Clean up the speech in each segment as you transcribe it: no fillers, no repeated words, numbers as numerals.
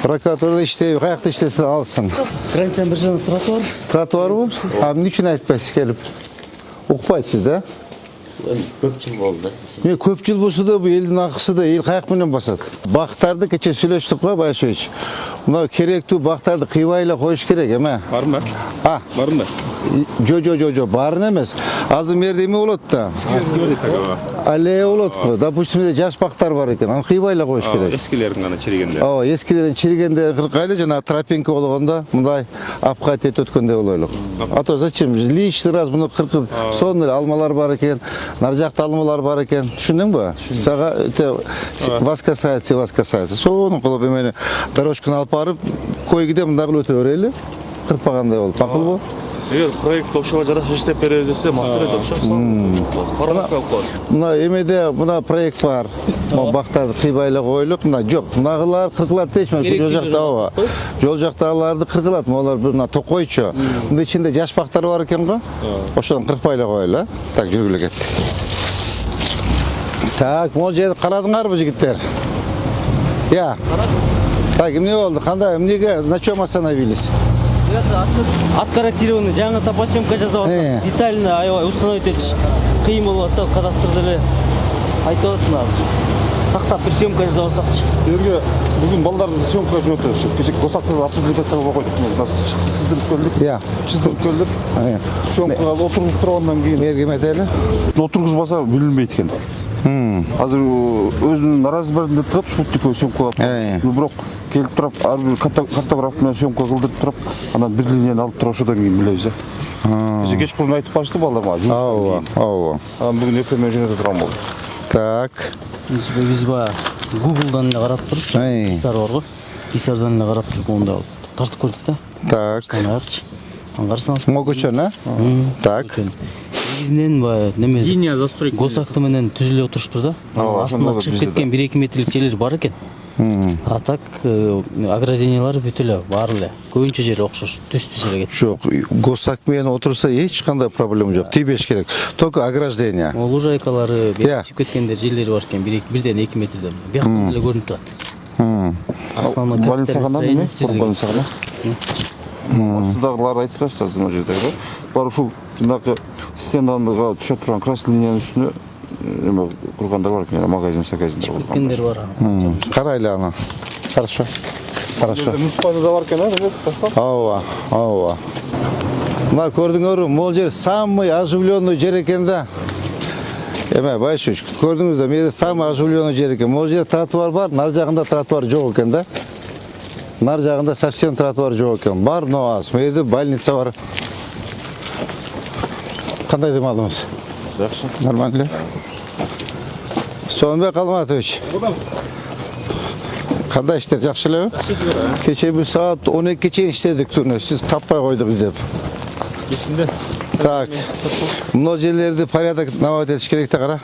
Прокуратурада иштейби, каякта иштесе алсын. Границаның бір жағы тротуар. Тротуар бу? Эмне үчүн айтпайсыз келип? Укпайсыз да? Көп жыл болды. Мен көп жыл болсо да бул элдин акысы да эл каяк менен басат. Бактарды кече сүйлөштүк го Байшович. Мына керектүү бактарды кыйбай коюш керек эме. Бармы? Бармы? Жо, барын эмес. Азыр мерде эме болот да. Аллея болот го. Допустим, жаш бактар бар экен. Аны кыйбай коюш керек. Эскилерин гана чиригенде. Эскилерин чиригенде кыркайлы жана тропинка болгондо мындай апкат этип өткөндөй болойлук. А то зачем? Лишний раз муну кыркып, сонун эле алмалар бар экен. Нар жакта алмалар бар экен. Түшүндүңбү? Сага вас касается. Сонун кылып эмени дорожканы алып барып, койгиде мындай кылып өтө берели. Кырпагандай болуп, макулбу? Эгер проект ошого жараша иштеп бере десе, маселе окшоп. Мына эмеде мына проект бар. Могу бактарды кыйбайлы коюлуп, мына жок. Мынагылар кыркылат дечмек, жол жакта ооба. Жол жактагыларды кыркылат, алар мына токойчу. Мында ичинде жаш бактар бар экен го. Ошондон кыркпайлы коелу, Так, жүргүлө кет. Так, могу жерди карадыңарбы, жигиттер? Я. Так, эмне болду? Кандай, эмнеге на чём остановились? Откорректированный жаңы топосъемка жасап атат. Детально аябай установить этиш кыйын болуп атат. Кадастрда эле айтып атасың азыр. Тактап бир съемка жасап алсакчы. Эрге бүгүн балдарды съемка жөнөтөбүз. Кече Госактын автомобилдерге койдук. Чыздырып келдик. Я. Чыздырып келдик. Съемкага отуруп тургандан кийин Мерге метели? отургузбаса билинбейт экен. Азыр өзүнүн размеринде туруп спутниковый съемка кылып. Бирок келип туруп, ар бир картограф менен съемка кылдырып туруп, анан бир линияны алып туруп ошодон кийин билебиз. Кече кечкурун айтып барышты балдар мага жумуштан кийин. Ооба. Анан бүгүн эртең менен жөнөтө турган болдук. Так. Биз баягы Google'дан эле карап туруп, Писар бар го. Писардан эле карап туруп монда тартып көрдүк да. Так. Канарчы. Аңгарсаңыз Могучон, Так. Негизинен баягы неме линия застройка Госакты менен түзүлүп отуруштур да. Астына чыгып кеткен 1-2 метрлик жерлер бар экен. А так ограждениялар бүт эле бар эле. Көбүнчө жери окшош, түз-түз эле кетти. Жок, Госак менен отурса эч кандай проблема жок. Тийбеш керек. Только ограждение. Лужайкалары чыгып кеткендер жерлери бар экен, 1-2 метрден. Бияктан эле көрүнүп турат. Основной больницаганан больницагана. Судагылар айтып берсиз азыр мына жерде. Бар ушул жанагы стенага түшө турган красный линиянын үстүнө эме кургандар бар экен, магазин саказинде болгон. Кеткендер бар. Карайлы аны. Хорошо. Муниципалдыда бар экен, тастап. Ооба. Мына көрдүңөрбү, могул жер самый оживленный жер экен да. Эме Байшович, көрдүңүз да, менде самый оживленный жер экен. Могул жер тротуар бар, нар жагында тротуар жок экен да. Нар жагында совсем тротуар жок экен. Бар, но аз. Менде больница бар. Кандай дем алдыңыз? Жакшы. Нормально. Сонбек Алматович. Кандай иштер, жакшы элеби? Кече бир саат 12 чейин иштедик түнү. Сиз таппай койдук издеп. Кесинде. Так. Мына жерлерди порядок наводить этиш керек да, кара.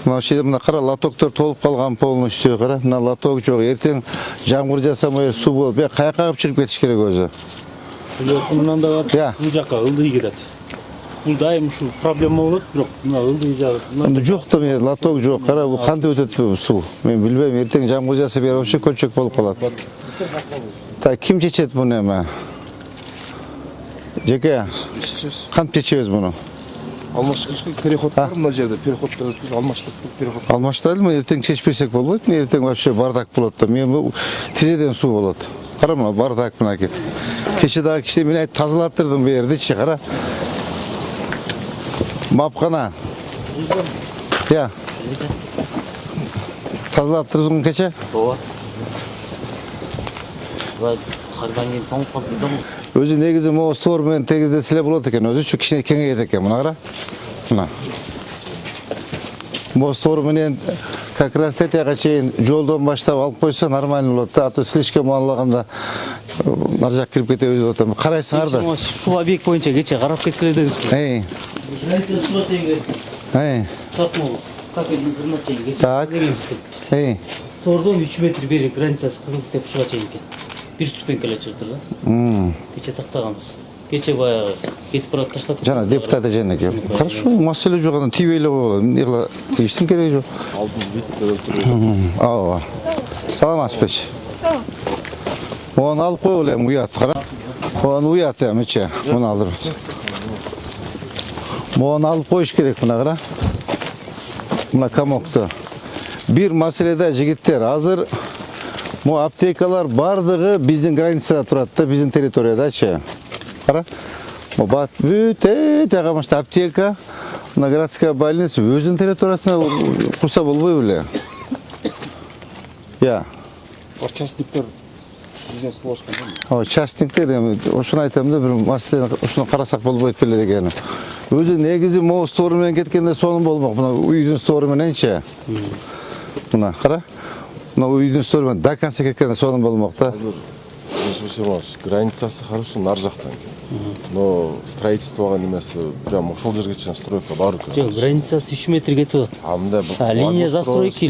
Мына жерде мына кара лотоктор толуп калган полностью, кара. Мына лоток жок. Эртең жамгыр жаса, суу болуп, каяка кагып чыгып кетиш керек өзү. Мындан да бар. Бул жака ылдый кетет. Бул дайым ушу проблема болот, бирок мына ылдый жагы. Жок да, мен лоток жок. Кара, бул кантип өтөт суу? Мен билбейм. Эртең жамгыр жаса бери вообще көлчөк болуп калат. Так, ким чечет буну эме? Жеке, кантип чечебиз буну? Алмаштык переход бар мына жерде, переходдо өткүз алмаштык переход. Алмаштырайлы, эртең чечпесек болбойт. Эртең вообще бардак болот да. Мен тизеден суу болот. Кара, мына бардак мынакей. Кече дагы кичине мен айтып тазалаттырдым бу жерди, кара. Мапкана. Я. Тазалаттырдым кече? Ооба. Кардан кийин тоңуп калды. Өзү негизи могу стор менен тегиздесе эле болот экен, өзүчү кичине кеңейет экен, мына кара. Мына. Могу стор менен как раз тетяга чейин жолдон баштап алып койсо нормально болот да, а то слишком алганда нар жак кирип кетебиз деп атам. Карайсыңар да. Ушул объект боюнча кече карап кеткиле дедик. Так. Стордон 3 метр бери границасы кызылдык деп ушуга чейин экен. Бир ступенька эле чыгып тур да. Кече тактаганбыз. Кече баягы кетип барат таштап. Жана депутат эженеке. Хорошо, маселе жок, аны тийбей эле койгула. Эмне эчтең кереги жок. Ооба. Саламатсызбы? Onu alıp koy hem uyat. Onu uyat hem içe. Bunu alır. Onu alıp koyuş gerek buna kara. Buna kamoktu. Bir meselede jigitler hazır bu aptekalar bardığı bizim granitsada turadi, bizim teritoriyada çe. Kara. Bu bat büte tağamıştı apteka. Buna gradskaya больница özün teritoriyasına kursa bolboy bile. Ya. Частниктер бизнес кылып аткан. O частниктер эми ошону айтам да бир маселени ушуну карасак болбойт беле дегеним. Өзү негизи могу стори менен кеткенде сонун болмок. Мына үйдүн стори мененчи. Мына кара. Мына үйдүн стори менен до конца кеткенде сонун болмок да. Границасы хорошо нар жактан. Но строительствого немесе прям ошол жерге чейин стройка бар экен. Жок, границасы 3 метр кетип атат. А мындай Линия застройки.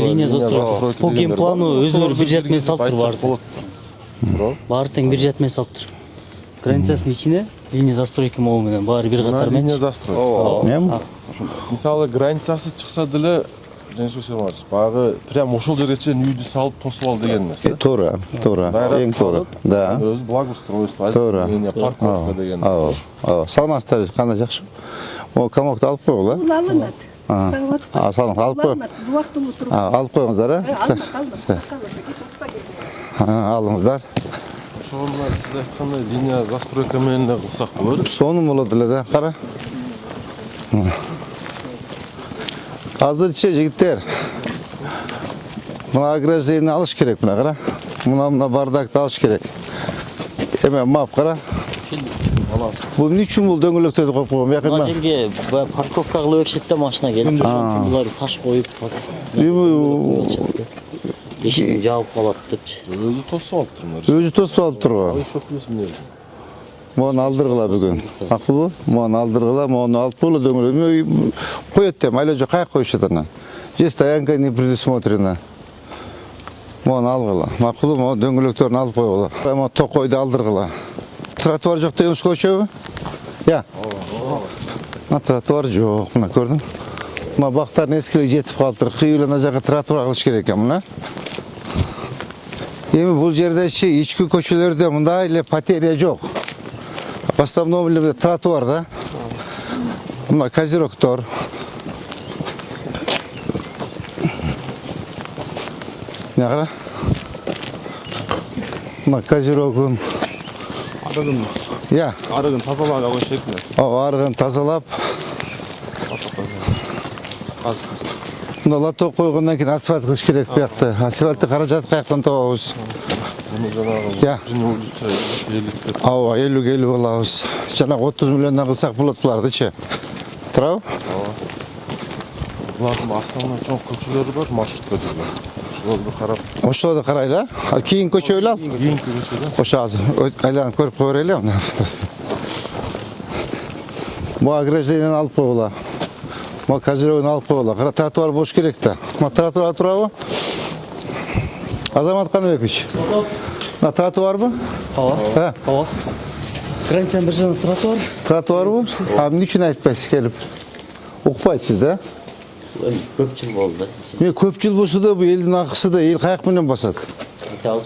По генплану өзүлөрү бир жат менен салып тур баары. Баары тең бир жат менен салып тур. Границасынын ичине линия застройки могу менен баары бир катар менен. линия застройка. Эми Мисалы границасы чыкса деле баягы прям ошол жерге чейин үйдү салып тосуп ал деген эмес. туура, эң туура. Да. Өзү благоустройство, Туура. парковка деген. Саламатсыздар, кандай жакшы. О, камокту алып койгула. Алынат. Салам алып кой. Убактылуу туруп. Алып коюңуздар, алыңыздар. Ошол сиз айткандай линия застройка менен эле кылсак болот. Сонун болот эле да, кара. Азырчы жигиттер. Мына ограждение алыш керек мына кара. Мына бардакты алыш керек. Эме мап кара. Бул эмне үчүн бул дөңгөлөктөрдү коюп койгон? Бияка Мына жерге парковка кылып өкшет да машина келип, ошон үчүн булар таш коюп. Эшик жабып калат депчи. Өзү тосуп алыптыр. Өзү тосуп алып турган. Ошол эмне? Мону алдыргыла бүгүн. Макулбу? Мону алдыргыла, мону алып койгула дөңгөлөктө. Коет дем, айла жок каяка коюшат анан. Же стоянка не предусмотрена. Мону алгыла. Макулбу? Мону дөңгөлөктөрүн алып койгула. Мону токойду алдыргыла. Тротуар жок дегенбиз көчөбү? Я. Мына тротуар жок, мына көрдүң? Мына бактардын эскилиги жетип калыптыр. Кыйыл ана жака тротуар кылыш керек экен мына. Эми бул жердечи ички көчөлөрдө мындай эле потеря жок. В основном эле тротуар да. Мына козерогтор. Мына кара. Мына козерогун. Я. Арыгын тазалап коюш керек. Арыгын тазалап. Мына лоток койгондон кийин асфальт кылыш керек буякты. Асфальтты каражат каяктан табабыз? Я. 50 болабыз. Жана 30 миллиондон кылсак болот булардычы. Туурабы? Булардын основной чоң көчөлөрү бар, маршрутка жүргөн. Ошолорду карап. Ошолорду карайлы. Кийин көчөлү ал. Кийинки көчөдө. Ошо азыр айланып көрүп кое берели. Бу ограждениени алып койгула. Бу козерогун алып койгула. Тротуар болуш керек да. Бу тротуар турабы? Азамат Каныбекович. На тротуарбы? Ооба. Ооба. Границанын бир жагында тротуар. Тротуарбы? А эмне үчүн айтпайсыз келип? Укпайсыз да? Көп жыл болду. Мен көп жыл болсо да бул элдин акысы да эл каяк менен басат? Айтабыз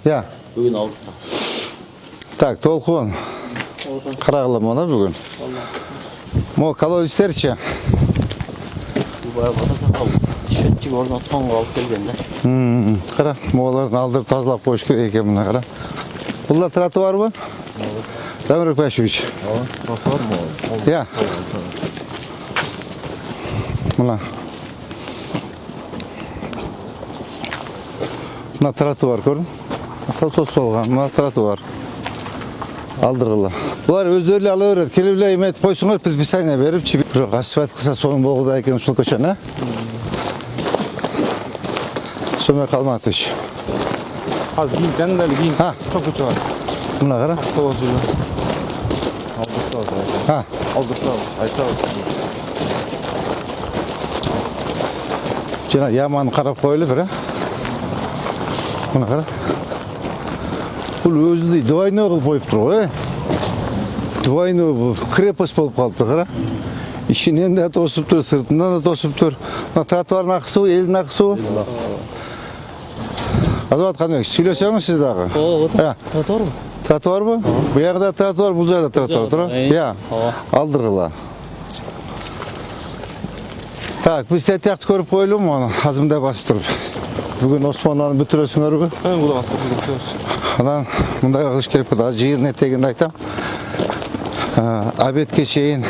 Я. бүгүн алдык. Так, толкун. Карагыла мына бүгүн. Мо колодецтерчи. Шөтчүк орнотконго алып келген да. Кара, моголорду алдырып тазалап коюш керек экен мына кара. Булар тротуарбы? Замир Пашевич. Тротуар мол. Я. Мына. Мына тротуар көрдүң? Тосуп алган, мына тротуар. Алдыргыла. Булар өздөрү ала берет. Келип эле эметип койсуңар, биз писание берипчи. Бирок асфальт кылса сонун болгудай экен ушул көчөнү. Сөмөк Алматович. Азыр кийин жанында кийин көчө бар. Мына кара. Автобус жүрөт. Айтабыз. Жана яманы карап коелу бир. Мына кара. Бул өзүндөй двойной кылып коюптур го, Двойной крепость болуп калыптыр, кара. Ичинен да тосуптур, сыртынан да тосуптур. Мына тротуардын акысы, элдин акысы. Азамат Қанбек, сөйлесеңіз сіз дағы. Тротуар бу? Тротуар бу? Бұл жағда тротуар, бұл жағда тротуар тұр. Иә, алдырғыла. Так, біз тәтіяқты көріп қойылым, оны азымда басып тұрып. Бүгін Османланы бүтіресіңер ғой. Адан мұндай қылыш керек бұда, жиырын етегенді айтам. Обедке шейін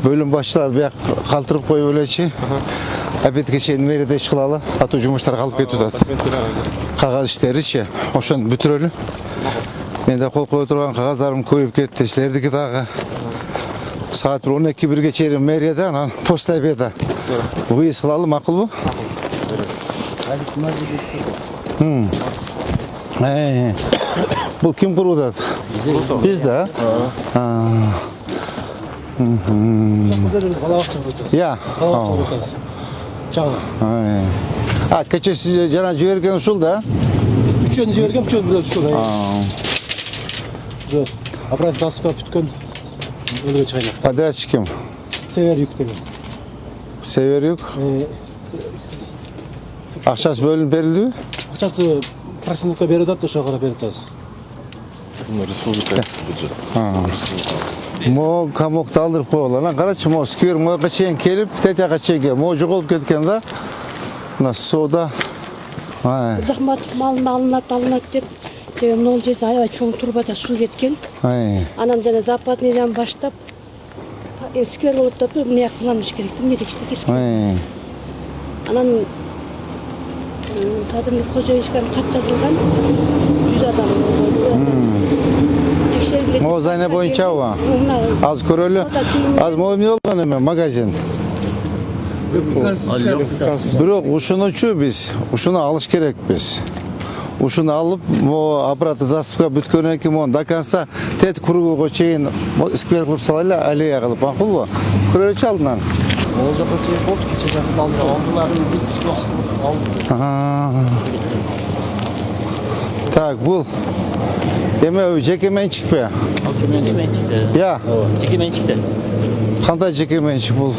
бөлім басшылар бияқ қалтырып қойып өлечі. Обедке шейін мереде шықылалы, ату жұмыштар қалып кетудады. Қағаз іштері ше, ошын бүтірелі. Менде қол қойып тұрған қағаздарым көйіп кетті, сілердікі дағы. Сағат 12-1-ге чейін мереде, анан пост обеда. Бұйыз қылалы мақыл бұ? Бұл кім құрудады? Біз да? Я. Keçe size cana jіберген ушул да? Үчөөнү жибергем, үчөөнү бирөөсү ушул. Аппарат засыпка бүткөн өлгө чыгайын. Подрядчик ким? Север юк деген. Север юк. Акчасы бөлүнүп берилдиби? Акчасы процентке берип атат, ошого карап берип атабыз. Республика бюджет. Мо камокто алдырып койгула. Анан карачы, мо сквер мояка чейин келип, тетияга чейин мо жоголуп кеткен да. Мына сууда. Захмат малын алынат деп, себебі мынау жерде аябай чоң турбада суу кеткен. Анан жана западныйдан баштап сквер болуп атат, мына кылыныш керек, эмне дешти сквер. Анан Садырбек Кожоевичканын кат жазылган 100 адам. Мо зайна боюнчабы? Аз көрөлү. Аз мо эмне болгон эме магазин. Бирок ушунучу биз, ушуну алыш керекпиз. Ушуну алып, мо аппараты засыпка бүткөнөн кийин мону до конца тет кругуга чейин сквер кылып салайлы, аллея кылып, макулбу? Көрөлүчү алдынан. Ол жаққа чейин болды, кече жақын алдыларын бүтүс басып алды. Так, бул эме жеке менчик бе? Жеке Я. Жеке менчикте. Кандай жеке менчик бул?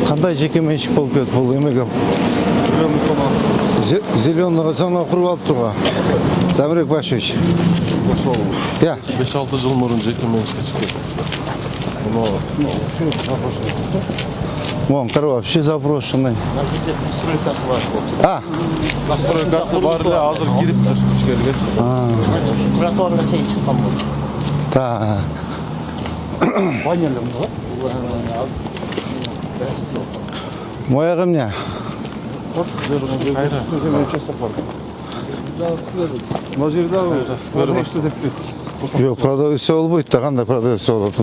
Кандай жеке менчик болуп кетти бул эмеге? Зеленого зона куруп алып турга. Замирбек Башевич. Я. 5-6 жыл мурун жеке менчикке чыкты. Вон, вообще запрос ушундай. Настройкасы бар. Настройкасы бар эле, азыр кириптир ичкерге. Тротуарга чейин чыккан болчу. Та. Банялым да. Моя эмне? Мына жерде Жок, продавец болбойт да, кандай продавец болот?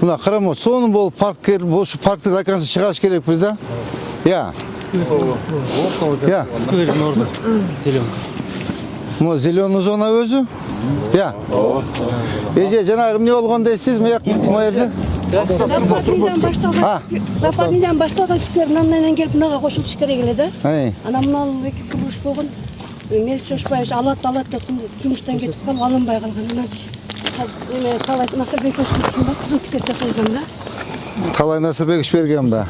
Мына карама, сонун болуп парк келип, ошо паркты до конца чыгарыш керекпиз да? Я. Я. Сквердин орду. Зеленка. Мына зеленый зона өзү? Я. Эже жанагы эмне болгон дейсиз, моерде? Западныйдан башталган сквер мындан келип мынага кошулуш керек эле да. Анан мына эки курулуш болгон. Мелис Жошбаевич алат деп жумуштан кетип калып алынбай калган. Анан эме Талай Насырбекович ушунда кызыл китеп жасалган да. Талай Насырбекович берген ба?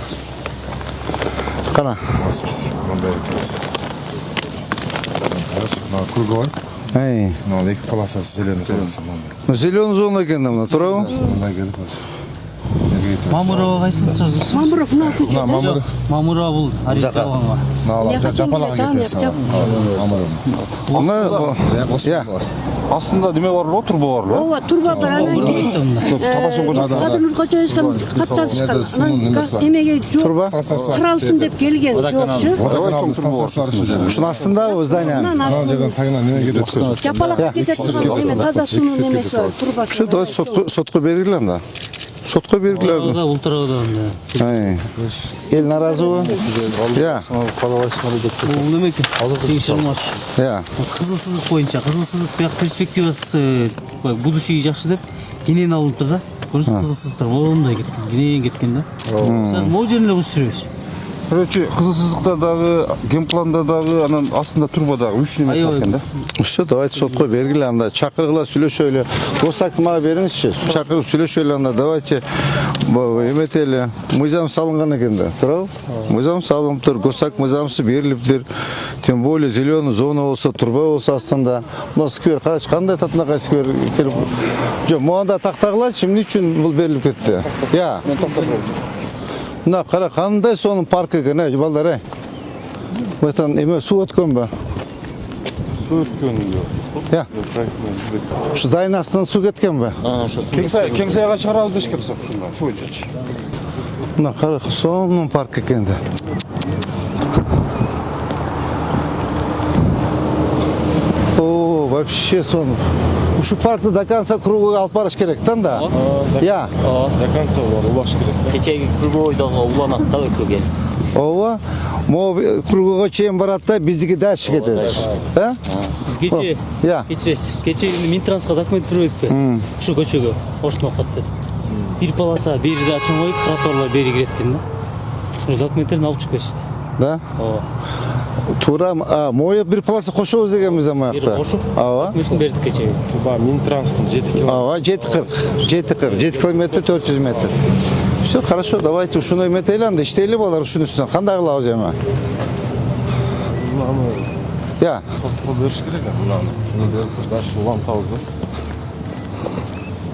Кана. Круга бар. Мына эки полосасы зеленый полоса. Зеленый зона экен да мына, туурабы? Мамурова кайсысы? Мамуров мына ушул жерде. Мамурова бул ариза алганга. Жапалага кетесиң. Я. астында неме бар го, турба бар го. Ооба, турба бар. Садырбек Кожоевичкан кат жазышкан. Анан эмеге жок. Турба? Кыралсын деп келген жокчу. Водоканалдын станциясы бар ушул жерде. Ушунун астындабы здание? Анан жерден тагынан неме кетет турат. Жапалак кетет турган эме таза суунун эмеси бар, турбасы. Ошо да сотко берилер да. Сотко берилер. Да, ултрадан да. Эл наразыбы? Я. Бул неме экен? Теңшилмаш. Я. Кызыл сызык боюнча, кызыл сызык бияк перспективасы будущий жакшы деп кенен алынып да. Көрүсүң кызыл сызыктар моундай кеткен, кенен кеткен да. Сиз могу жерин эле көчүрөбүз. Короче, кызылсыздыкта дагы, генпланда дагы, анан астында турбадагы 3 немеси бар экен да. Все, давайте сотко бергиле анда. Чакыргыла сүйлөшөлү. Госактты мага бериңизчи. Чакырып сүйлөшөлү анда. Давайте эметели. Мыйзам салынган экен да. Туурабы? Мыйзам салыныптыр. Госак мыйзамсы берилиптир. Тем более зеленый зона болсо, турба болсо астында. Мына сквер кандай татынакай сквер келип. Жок, моганда тактагылачы эмне үчүн бул берилип кетти? Я. Мен токтоп коюм. Мына кара кандай сонун парк экен, балдар, Байтан эме суу өткөнбү? Суу өткөн жок. Я. Ушу дайын астынан суу кеткенби? Кең сайга чыгарабыз дешкен ушунда. Ушу боюнчачы. Мына кара сонун парк экен да. О, вообще сонун. Ушу паркты до конца круга алып барыш керек да. Я. До конца улаш керек. Кечеги кругойдогу уланат да өлкөгө. Ооба. Могу кругага чейин барат да, биздики дальше кетет. Да? Биз кече кече Минтранска документ бербедикпи? Ушу көчөгө оштун окатты. Бир полоса бери ачын коюп, тротуарлар бери кирет экен да. Ушу документтерин алып чыгып кетишти. Да? Ооба. Тура, моя бир полоса кошобуз дегенбиз амакта. Ооба. Документин бердик кечеги. Туба Минтранстын 7 км. Ооба, 740. 7 километр 400 метр. Все, хорошо, давайте ушуну эметели анда, иштейли балдар ушунун үстүнө. Кандай кылабыз эми? Я. Сотко бериш керек мынаны. Шуну берип даш улантабыз да.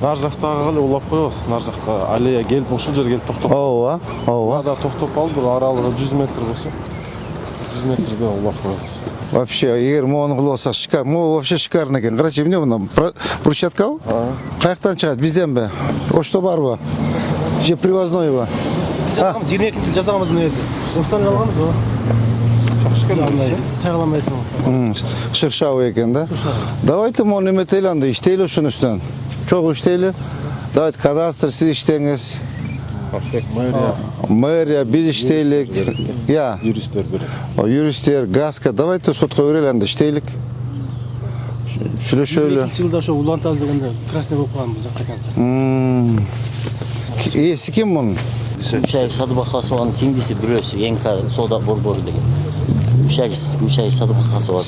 Нар жактагы кале улап коебуз. Нар жакта аллея келип ушул жерге келип токтоп. Ооба, ооба. Ада токтоп алып, бир аралыгы 100 метр болсо, 100 метрге улап коебуз. Вообще, эгер моуну кылып алсак шикар, могу вообще шикарный экен. Карачы, эмне мына брусчаткабы? Каяктан чыгат? Бизденби? Ошто барбы? Же привознойбы? Жинекти жасаганбыз мына жерде. Оштан алганбыз го. Тайгаламай турган. Шыршавы экен да? Давайте моуну эметели анда, иштейли ушунун үстүнөн. Чогуу иштейли. Давайте кадастр сиз иштеңиз. Мэрия биз иштейлик. Я. Юристтер берет. Юристтер, газка. Давайте сотко берели анда иштейлик. Сүйлөшөлү. 2 жылда ошо улантабыз дегенде красный болуп калган бул жакта конца. Ээси ким мунун? Гүлшайык Садыбакасованын сиңдиси бирөөсү НК соода борбору деген. Гүлшайык Садыбакасова.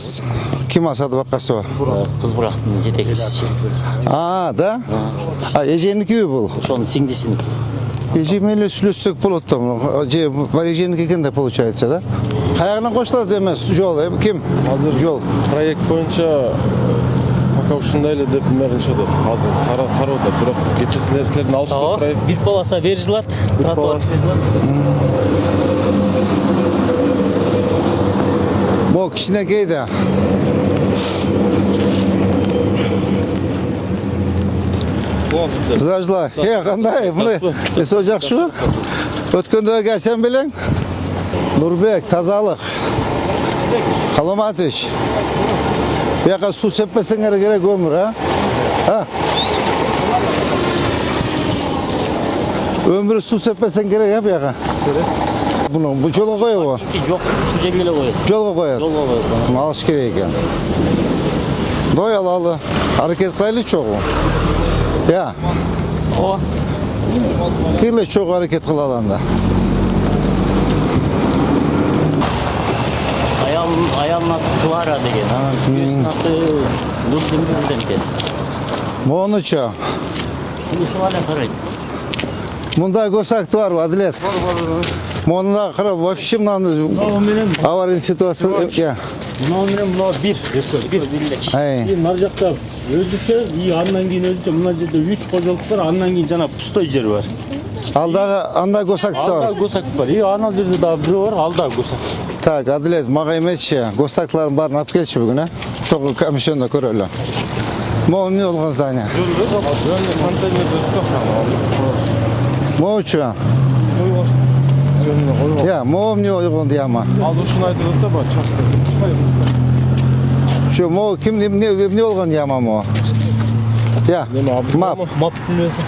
Ким Садыбакасова? Кыз бурактын жетекчиси. Да? Эженики бул? Ошонун сиңдисиники. Эжемеле сүйлөшсөк болот да. Же бар эженики экен да получается, да? Каягынан кошулат эмес жол, ким? Азыр жол. Проект боюнча пока ушундай эле деп эме кылышып атат. Азыр карап атат, бирок кече силердин алышкан проект. Бир полоса берилат, тротуар берилат. Бо кичинекей да. Здравствуй. Кандай? Мына эсо жакшыбы? Өткөндө келсем белең? Нурбек, тазалык. Каломатович. Буяка суу сеппесеңер керек өмүр, Өмүрү суу сеппесең керек, буяка. Бул жолго коебу? Жок, ушу жерге эле коет. Жолго коет. Жолго коет. Алыш керек экен. Дой алалы. Аракет кылайлы чогуу. Я. Ооба. Кирле чогуу аракет кылалы анда. Аялын аты Клара деген, анан түйөсүнүн аты Нурдемир экен. Монучу. Ушул эле карайт. Мында госакты барбы, Адилет? Монда карап, вообще мынаны аварийный ситуация. Мына менен мына бир элек. Ай. Нар жакта өзүчө, андан кийин өзүчө мына жерде 3 кожолук бар, андан кийин жана пустой жер бар. Алдагы анда госакты бар. Алда госак бар. Анал жерде дагы бирөө бар, алда госак. Так, Адилет, мага эметчи, госактылардын баарын алып келчи бүгүн, Чогуу комиссиондо көрөлү. Могу эмне болгон здание? Могучу. Я, могу эмне болгон дияма. Ал ушуну айтып атат да, баа частный. Şu mo kim ne olgan yama mo? Ya, map. Map bilmesi.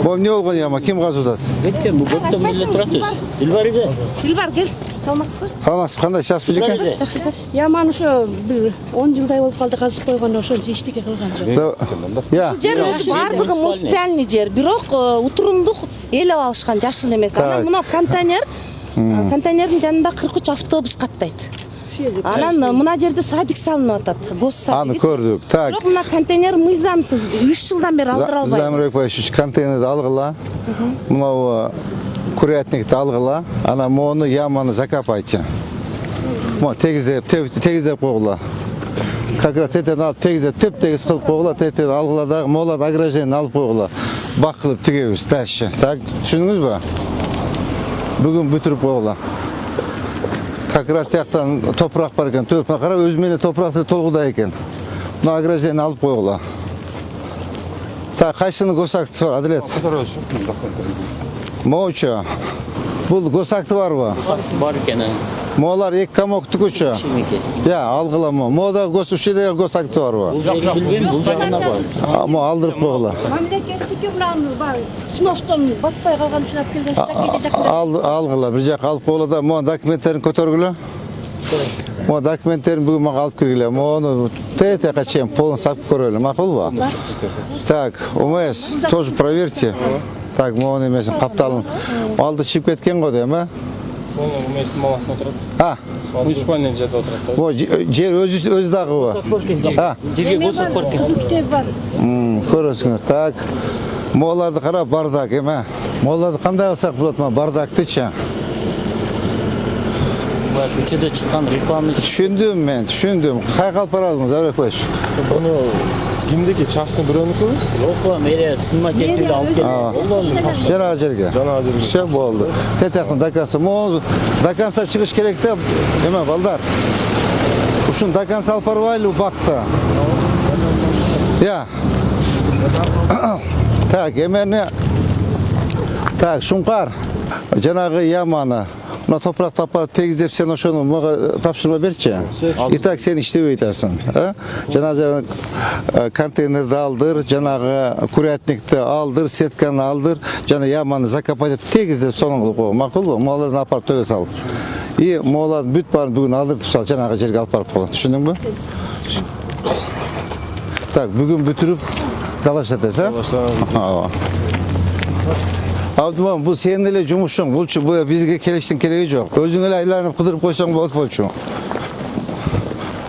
Bu ne olgan yama? Kim gazıdat? Bekle bu gökten millet turatız. Dilbarize. Dilbar gel. Саламатсызбы? Саламатсыз, кандай час бижеке? Жакшы. Я мана ошо бир 10 жылдай болуп калды казып койгондо ошончо эчтеке кылган жок. Я. Жер бардыгы муниципальный жер, бирок утурундук ээлеп алышкан жашыл эмес. Анан мына контейнер Контейнердин жанында 43 автобус каттайт. Анан мына жерде садик салынып атат. Гос садик. Аны көрдүк. Так. Бирок мына контейнер мыйзамсыз. 3 жылдан бери алдыра албайбыз. Замирбек Байшевич, контейнерди алгыла. Мынау курятникти алгыла. Ана мону яманы закопайте. Мо тегиздеп койгула. Как раз этен алып тегиздеп теп-тегиз кылып койгула. Тетен алгыла дагы молат ограждение алып койгула. Бак кылып тигебиз дальше. Так, түшүндүңүзбү? Бүгүн бүтүрүп койгула. Как раз тияктан топурак бар экен. Төпүнө карап, өзү менен топуракты толгудай экен. Мына ограждение алып койгула. Так, кайсынын госактысы бар, Адилет? Моучу. Бул госакты барбы? Госактысы бар экен. Молар 2 комоктукучу. Я, алгыла мо. Мода госушеде госакты барбы? Бул жерде билбейм, бул жагында бар. Мо алдырып койгула. Мамлекеттики мынаны бар. Сностон батпай калган үчүн алып келген. Алгыла, бир жака алып койгула да, мо документтерин көтөргүлө. Мо документтерин бүгүн мага алып киргиле. Мону тетека чейин полун сап көрөлү, макулбу? Так, ОМС тоже проверьте. Так, мону эмесин капталын. Алды чип кеткен го дейм, а? Уместный маласын отырады. А? Муниципальный жерде отырады. О, жер өзү дагыбы. А? Жерге госак бар экен. Китеп бар. Көрөсүңөр. Так. Моларды карап бардак эме. Моларды кандай кылсак болот ма бардактычы? Көчөдө чыккан рекламный. Түшүндүм. Кайга алып барасыңыз, Забирбек? Буну кимдики? Частный бирөөнүкүбү? Жок, мэрия сынма кетип алып келди. Жанагы жерге. Все болду. Тетектин докасы. Мо доканса чыгыш керек да. Эме балдар. Ушун доканса алып барбайлы бакта. Я. Так, эмени. Так, Шуңкар. Жанагы яманы. Мына топурак тапап тегиздеп сен ошону мага тапшырма берчи. Итак, сен иштебей атасың, а? Жанагы контейнерди алдыр, жанагы курятникти алдыр, сетканы алдыр, жана яманы закопать деп тегиздеп сонун кылып кой. Макулбу? Моларды апарып төге салып. И моларды бүт баарын бүгүн алдыртып сал, жанагы жерге алып барып кой. Түшүндүңбү? Так, бүгүн бүтүрүп талашат эсэ? Абдуман, бул сенин эле жумушуң. Булчу бизге келиштин кереги жок. Өзүң эле айланып кыдырып койсоң болот болчу.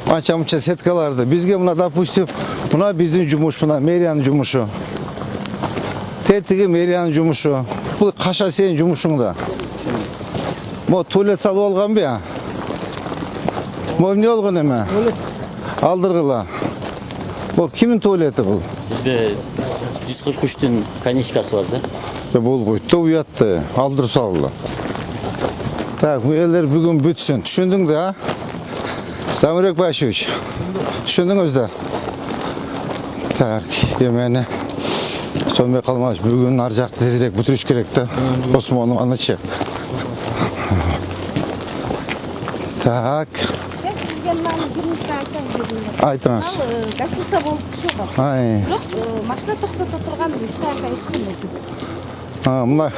Анча-мынча сеткаларды бизге мына допустим, мына биздин жумуш, мына мэриянын жумушу. Тетиги мэриянын жумушу. Бул каша сенин жумушуң да. Мо туалет салып алганбы я? Мо эмне болгон эме? Алдыргыла. Бул кимдин туалети бул? Бизде 143-тün каничкасы бар да. Бул койду, уятты, алдырып салгыла. Так, bu eller бүгүн бүтсүн. Түшүндүң да? Замирбек Байшевич. Түшүндүңүз да? Так, эмени сонбой калмаш. Бүгүн ар жакты тезирээк бүтүрүш керек да. Осмону анычы. Так. Айтыңыз. Гостиница болуп түшөгө. Бирок машина токтото турган стоянка эч кандай жок. Мына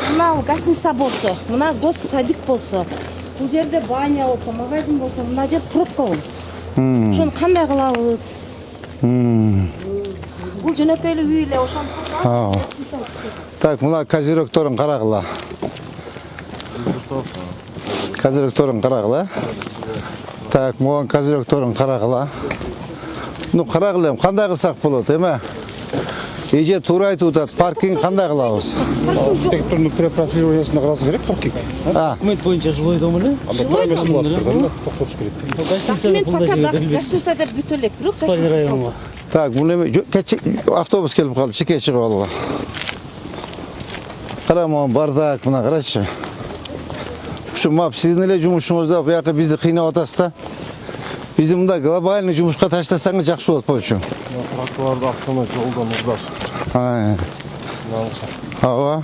гостиница болсо, мына гос садик болсо, бул жерде баня болсо, магазин болсо, мына жер пробка болот. Ошону кандай кылабыз? Бул жөнөкөй эле үй эле ошону. Так, мына козерогторун карагыла. Козерогторун карагыла. Так, могон козерогторун карагыла. Ну, карагыла, кандай кылсак болот, эме? Эже туура айтып атат, паркинг кандай кылабыз? Архитектурный перепрофилированиясына караса керек паркинг. Документ боюнча жилой дом эле. Жилой дом. Токтотуш керек. Документ пока гостиница деп бүтө элек, бирок гостиница. Так, бул эме автобус келип калды, чеке чыгып алгыла. Карама, бардак, мына карачы. Ушу мап сиздин эле жумушуңузда буяка бизди кыйнап атасыз да. Бизди мында глобальный жумушка таштасаңыз жакшы болот болчу. Тротуарды автомат жолдон уздар. Ооба.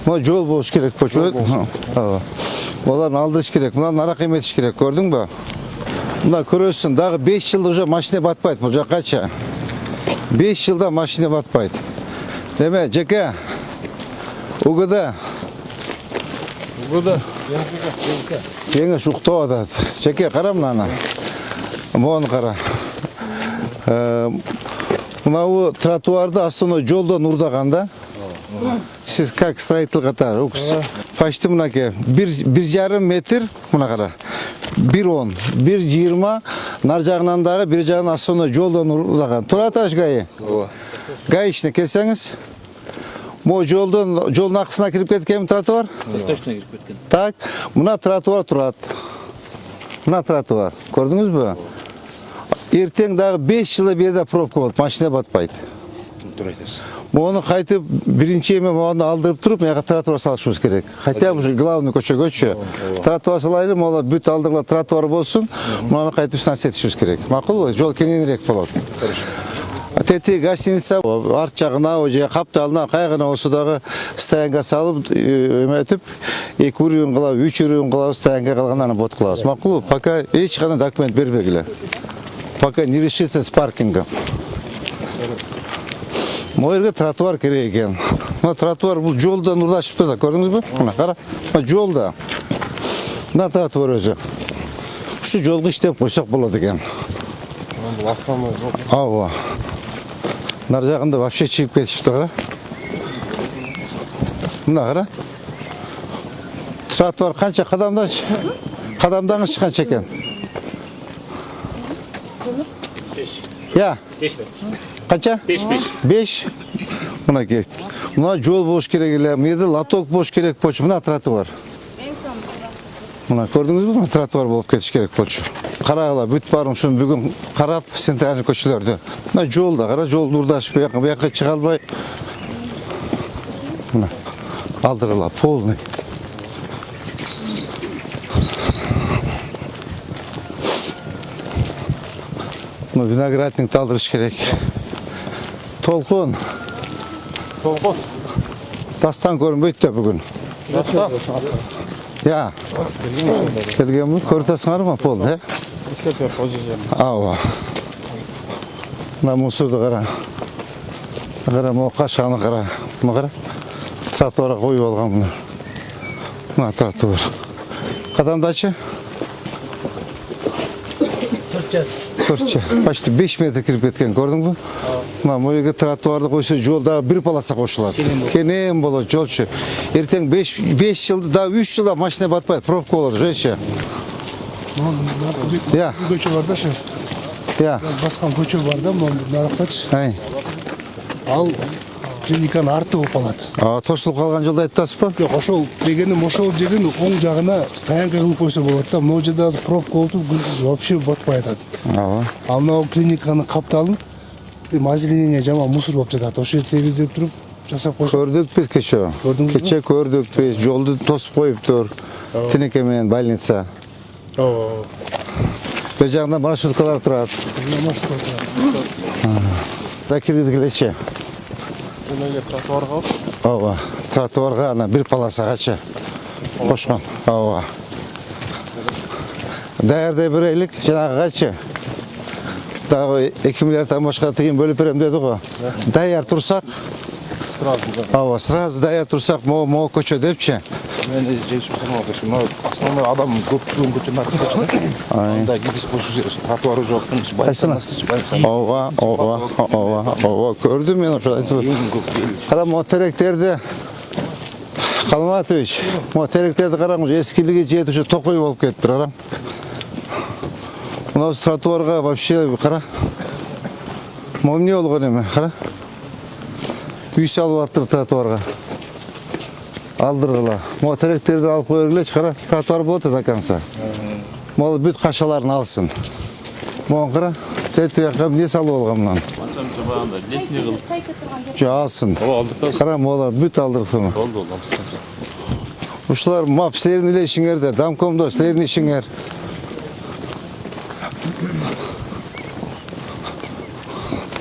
Мына жол болуш керек болчу. Ооба. Оларды алдырыш керек. Мына нарак эметиш керек, көрдүңбү? Мына көрөсүң, дагы 5 жылда уже машина батпайт бул жаккачы. 5 жылда машина батпайт. Деме, жеке. УГД. Жеңе шуктап атат. Жеке кара мынаны. Мону кара. Мына тротуарды астына жолдон урдаганда, Siz как строитель катары, укс. Почти мынаке 1,5 метр мына кара. 1,10, 1,20, нар жагынан дагы бир жагынан асоно жолдон урлаган. Тураташ гайы. Гай ичине келсеңиз. Мо жолдун акысына кирип кеткен тротуар? Точно кирип кеткен. Так, мына тротуар турат. Мына тротуар. Көрдүңүзбү? Эртең дагы 5 жылда берде пробка болот, машина батпайт. Мону кайтып биринчи эме мону алдырып туруп, мага тротуар салышыбыз керек. Хотя бы главный көчөгөчү. Тротуар салайлы, мола бүт алдыргыла тротуар болсун, муну кайтып снасетишибиз керек. Макулбу? Жол кененирээк болот. Тети гостиница арт жагына, же капталына, кайгына осу дагы стоянга салып, эметип, 2 үрүн кылап, 3 үрүн кылап стоянга калгандан бот кылабыз. Макулбу? Пока эч кандай документ бербегиле. Пока не решится с паркингом. Моерге тротуар керек экен. Мына тротуар бул жолдон урдашып турат, көрдүңүзбү? Мына кара. Мына жолда. Мына тротуар өзү. Ушу жолго иштеп койсок болот экен. Бул основной жол. Ооба. Нар жагында вообще чыгып кетишиптир, кара. Мына кара. Тротуар канча кадамдаңыз канча экен? 5. 5 метр. Канча? 5. Мына кеп. Мына жол болуш керек эле. Мына лоток болуш керек болчу. Мына тротуар. Мына көрдүңүзбү? Мына тротуар болуп кетиш керек болчу. Карагыла, бүт барын ушуну бүгүн карап, центральный көчөлөрдү. Мына жолда, кара, жолду урдашып, бияка чыга албай. Мына алдыргыла, полный. Ну, виноградник алдырыш керек. Толкун. Тастан көрүнбөйт да бүгүн. Тастан? Я. Келгенмин, көрүп атасыңарбы, пол, э? Эскертер позиция. Ооба. Мына мусорду кара. Кара, могу кашаны кара. Мына кара. Тротуарга коюп алган мына. Мына тротуар. Кадамдачы? 4. Почти 5 метр кирип кеткен, көрдүңбү? Мына моюга тротуарды койсо жолдагы бир полоса кошулат. Кенен болот жолчу. Эртең 5 жылда, да 3 жылда машина батпайт, пробка болот, жойчу. Я. Көчө бар да шы. Я. Баскан көчө бар да, могу нарактачы. Ай. Ал клиниканын арты болуп калат. Тосулуп калган жолду айтасызбы? Жок, ошол дегеним ошол жердин оң жагына стоянка кылып койсо болот да. Могу жерде азыр пробка болуп, күндүз вообще батпай атат. Ооба. Ал мына клиниканын капталын озеленение жаман мусор болуп жатат. Ошол жерди темиздеп туруп жасап койсо. Көрдүк биз кече. Кече көрдүк биз, жолду тосуп коюптур. Тинеке менен больница. Ооба. Бир жагында маршруткалар турат. Да киргизгилечи. Эле тротуарга. Ооба. Тротуарга ана бир полосагачы кошкон. Ооба. Даярдай берелик, жанагыгачы. Дагы 2 миллиарддан башка тыгын бөлүп берем деди го. Даяр турсак, ооба, сразу даяр турсак, могу көчө депчи. Мен жешип саналат. Мына основной адам көп жүргөн көчөнүн арты. Анда гибис бош жер, тротуары жок. Ооба, көрдүм мен ошо айтып. Кара, могу теректерди Калматович, могу теректерди караңыз, эскилиги жетип ушу токой болуп кетиптир, кара. Мына тротуарга вообще кара. Могу эмне болгон эме, кара. Үй салып аттыр тротуарга. Алдыргыла. Могу теректерди алып кое бергилечи, кара. Тротуар болот до конца. Могу бүт кашаларын алсын. Могу кара. Тети жака эмне салып алган мынан? Жо алсын. Кара, могу бүт алдырсын. Ушулар мап силердин эле ишиңерде, домкомдор силердин ишиңер.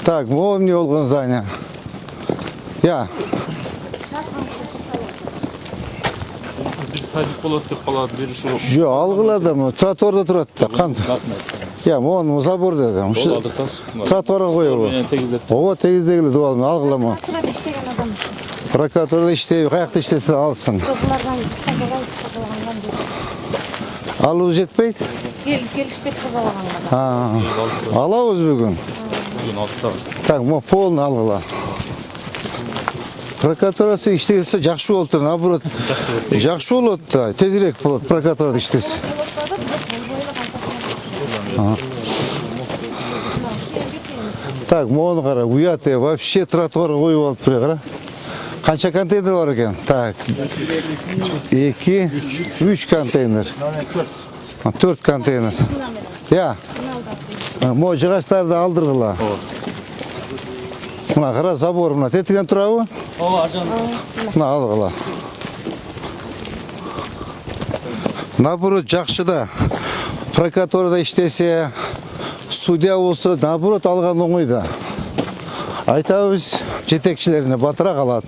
Так, могу эмне болгон здание? Я. Бир садик болот деп калат, бир ушу. Жо, алгыла да, тротуарда турат да, кантип? Я, могу забор дедим. Ушу тротуарга коебу. Ооба, тегиздегиле дубал, алгыла мо. Прокуратурада иштеген адам. Прокуратурада иштейби, каякта иштесе алсын. Булардан тазалаган деп. Алуу жетпейт? Келишпек тазалаганга. Алабыз бүгүн. Так, мо полный алгыла. Прокуратурасы иштесе жакшы болуп тур, наоборот. Жакшы болот да, тезирээк болот прокуратурада иштесе. Так, мону кара, уят вообще тротуарга коюп алыптыр кара. Канча контейнер бар экен? Так. 2, 3 контейнер. 4 контейнер. Я. Мо жыгачтарды алдыргыла. Мына кара забор мына тетиген турабы? Ооба, аржан. Мына алгыла. Наоборот жакшы да. Прокуратурада иштесе, судья болсо, наоборот алган оңой да. Айтабыз, жетекчилерине батыра калат.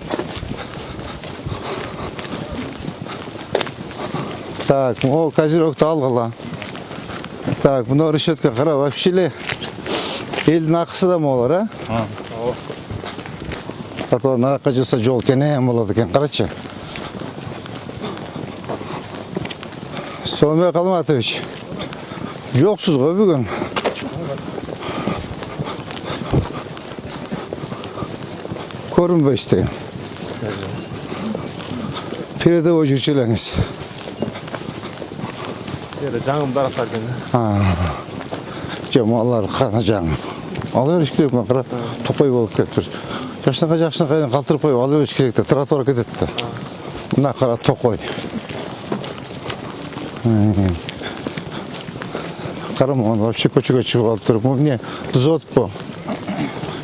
Так, о, козерогду алгыла. Так, мына решетка кара, вообще эле элдин акысы да молор, а? Ато наракка жаса жол кенен болот экен, карачы. Сомбек Калматович, жоксуз го бүгүн. Көрүнбөй иштейм. Передовой жүрчү элеңиз. Жаңым дарактар жана. Жамалар кана жаңы. Ала бериш керек ма, кара топой болуп кетиптир. Жакшынакай калтырып коюп ала бериш керек да, тротуар кетет да. Мына кара токой. Карам, он вообще көчөгө чыгып алыптыр. Бул эмне? Дозотпу?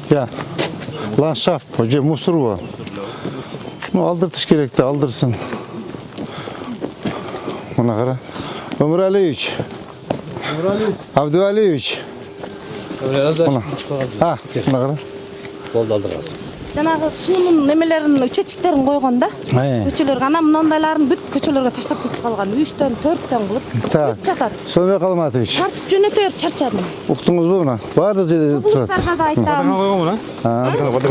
Я. Ландшафт, же мусор. Ну, алдыртыш керек да, алдырсын. Мына кара. Өмүралиевич. Абдуалиевич. Мына кара. Болду алдырасың. Жанагы суунун немелерин, үчөчүктерин койгон да. Көчөлөргө ана мындайларын бүт көчөлөргө таштап кетип калган. 3төн, 4төн кылып жатат. Сомбек Калматович. Тартып жөнөтөп чарчадым. Уктуңузбу мына? Баардык жерде турат. Булуктарга да айтам.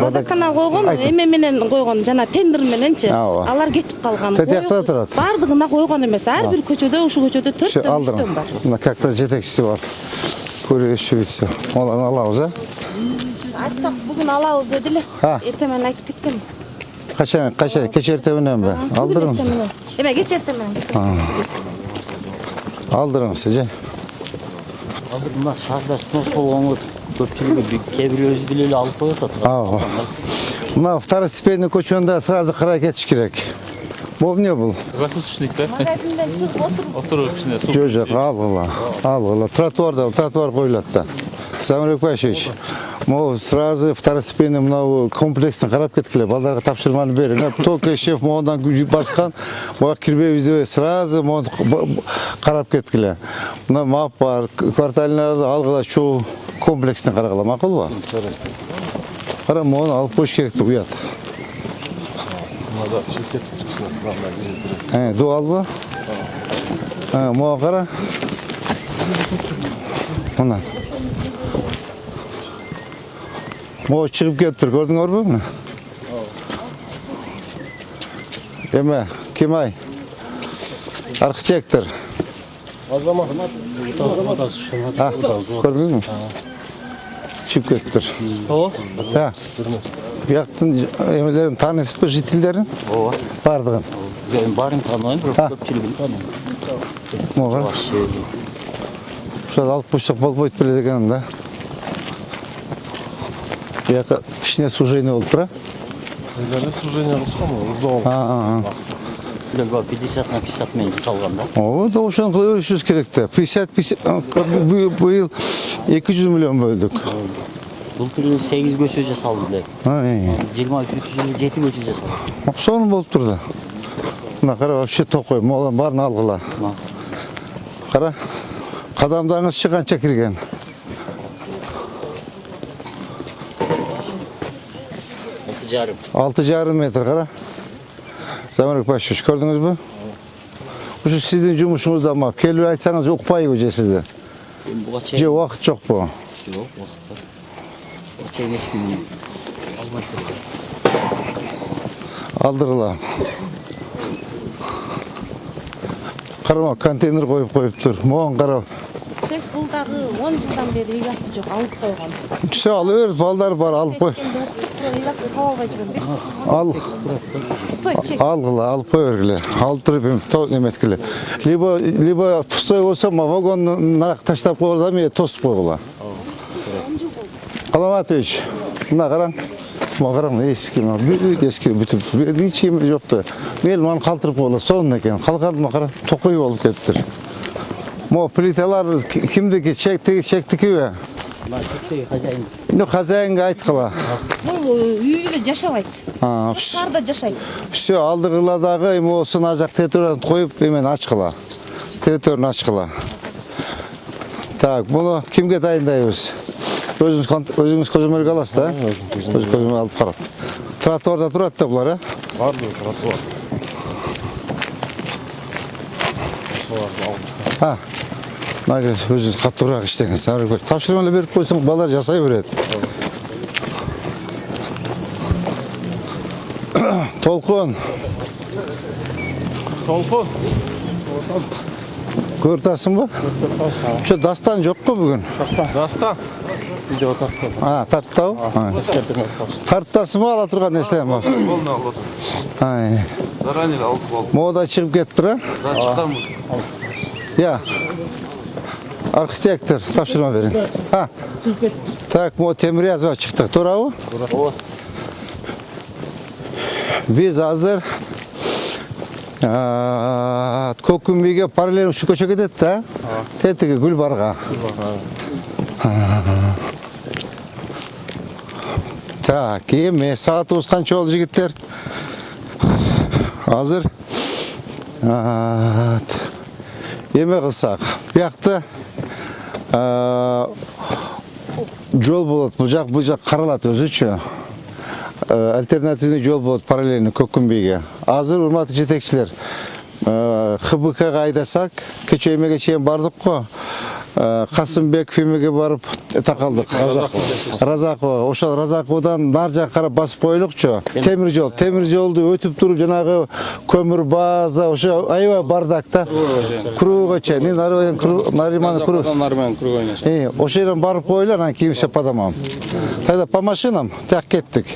Водоканал койгон, эме менен койгон, жана тендер мененчи. Алар кетип калган. Тетиякта турат. Бардыгына койгон эмес. Ар бир көчөдө, ушу көчөдө 4төн, 3төн бар. Мына как-то жетекчиси бар. Көрүшүбүз. Оларды алабыз, а? Айтсак бүгүн алабыз дедиле. Эртең менен айтып кеткен. Качан кеч эртең мененби? Алдырыңыз. Эме кеч эртең менен. Алдырыңыз, же. Азыр мына шаарда снос болгонго көпчүлүгү кээ бирөөбүз биле эле алып коюп атат. Мына второстепенный көчөндө сразу кыра кетиш керек. Бул эмне бул? Закусочник да. Магазинден чыгып Отуруп кичине суу. Жок, алгыла. Тротуар коюлат да. Самирбек Пашевич, могу сразу второстепенный мынау комплекстин карап кеткиле, балдарга тапшырманы бериң. Только шеф моундан баскан, буга кирбейбиз деп сразу моун карап кеткиле. Мына мап бар, кварталиналарды алгыла, чуу комплексин карагыла, макулбу? Кара, моуну алып коюш керек деп уят. Мында ширкет кичине Ду албы? Могу кара. Мына. Могу чыгып кетиптир, көрдүңөрбү муну? Эме, ким ай? Архитектор. Көрдүңүзбү? Чыгып кетиптир. Ооба. Бияктын эмелерин таанысызбы, жителдерин? Ооба. Бардыгын. Барын тааныйм, бирок көпчүлүгүн тааныйм. Могу. Ошол алып койсок болбойт беле дегеним да. Бияка кичине сужение болуп тура. Сужение кылышканбы? 50 на 50 менен жасалган да. Ооба, да ошону кыла беришибиз керек да. 50 быйыл 200 миллион бөлдүк. Бул тили 8 көчө жасалды эле. 23 жылы 7 көчө жасалды. Сону болуп тур да. Мына кара, вообще токой, молан барын алгыла. Кара. Кадамдаңызчы канча кирген? 6,5 метр кара. Самирбек Пашевич, көрдүңүзбү? Ушу сиздин жумушуңузда ма? Келип айтсаңыз укпайбы же сизде? Буга чейин Же убакыт жокпу? жок, убакыт бар. Буга чейин эч ким Алдырыла. Карама, контейнер коюптур. Могун карап. Шеф, бул дагы 10 жылдан бери ыйгасы жок, алып койгон. Түшө алып берип, балдар бар, алып кой. ыйласын таба албай жүрөм. Ал Стой, чек. алгыла, алып кой бергиле. Алып туруп эметкиле. Либо пустой болсо, вагон нарак таштап койгула, мен тосуп койгула. Каламатович, мына караң. Мына караң, эски бүтүп. Ничем жокту. Мен маны калтырып койгула, сонун экен. Калган кара токой болуп кетиптир. Мо плиталар кимдики? Чектикиби? Ну, хозяинга айткыла. Бул үйдө жашабайт. Шаарда жашайт. Все, алдыгыладагы эми болсо ар жак территорияны коюп, эмен ачкыла. Территорияны ачкыла. Так, буну кимге дайындайбыз? Өзүңүз көзөмөлгө аласыз да? Өз көзөмөлгө алып карап. Тротуарда турат да булар, Бар бул тротуар. Нагер өзүңүз каттуураак иштеңиз. Тапшырма эле берип койсоң, балдар жасай берет. Толкун. Көрүп атасыңбы? Ошо дастан жокко бүгүн? Дастан. Видео тарттым. Тарттабы? Тарттасыңбы, ала турган нерселер бар? Болду алып атам. Заранее алып болдум. Мода чыгып кетти, Да, чыкканбыз. Я. Архитектор, тапшырма берин. Так, мо темир язва чыкты. Туурабы? Ооба. Биз азыр Көкүмбийге параллель ушу көчө кетет да? Тетиги Гүлбарга. Так, эми саатыбыз канча болду жигиттер? Азыр эме кылсак, биякта жол болот, бул жак каралат өзүчө. Альтернативный жол болот параллельно Көкүмбийге. Азыр урматтуу жетекчилер, ХБКга айдасак, кечээ эмеге чейин бардык го. Касымбек Фемеге барып такалдык. Разакова. Ошол Разаковадан нар жакка карап басып коелукчу. Темир жолду өтүп туруп жанагы көмүр база, ошо аябай бардак да. Кругга чейин, Нариман круг. Ошо жерден барып коелар, анан кийин все по домам. Тогда по машинам так кеттик.